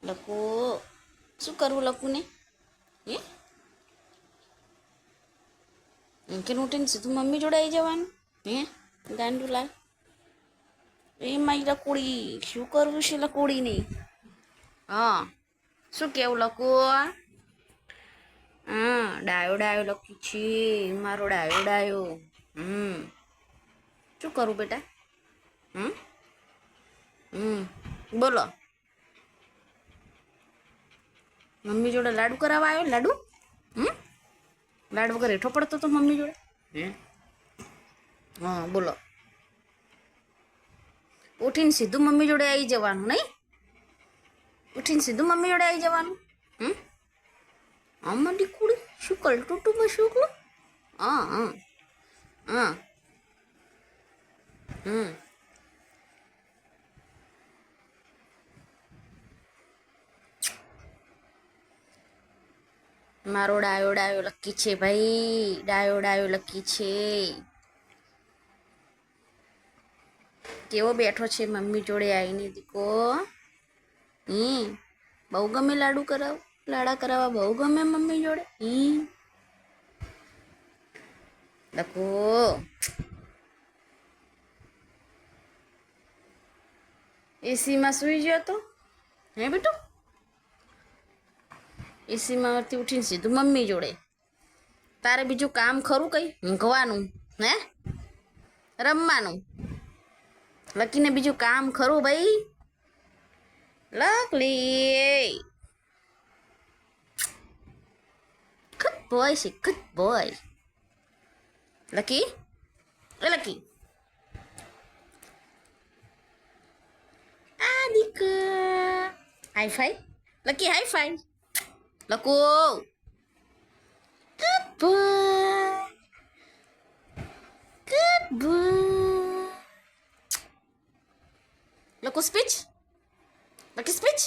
લકુ શું કરવું લકુને? કે ઉઠીને સીધું મમ્મી જોડે આવી જવાનું? હે ગાંડુલા એ મારી લકુડી શું કરવું છે લકુડી નહીં? હા શું કેવું લકુ? હા ડાયો ડાયો લકી છે મારો ડાયો ડાયો. શું કરું બેટા? બોલો. મમ્મી જોડે લાડુ કરાવવા આવ્યો? લાડુ લાડુ વગર હેઠો પડતો તો મમ્મી જોડે? હા બોલો. ઉઠીને સીધું મમ્મી જોડે આવી જવાનું નહીં? ઉઠીને સીધું મમ્મી જોડે આવી જવાનું? આમાં દીકુડી શું કલટુટુમાં શું કરું? હા હા હા મારો ડાયો ડાયો લકી છે ભાઈ, ડાયો ડાયો લકી છે. કેવો બેઠો છે મમ્મી જોડે આવીને દીકો? બહુ ગમે લાડુ કરાવ, લાડા કરાવવા બહુ ગમે મમ્મી જોડે. લખો એસીમાં સુઈ ગયો તો હે બેટું? એસીમાંથી ઉઠીને સીધું મમ્મી જોડે. તારે બીજું કામ ખરું કઈ? ઊંઘવાનું હે રમવાનું? લકીને બીજું કામ ખરું ભાઈ? લકલી good boy છે, good boy. લકી એ લકી આ દીક high five Lucky, high five લકો. good boy, good boy. લકો સ્પીચ, લકી સ્પીચ.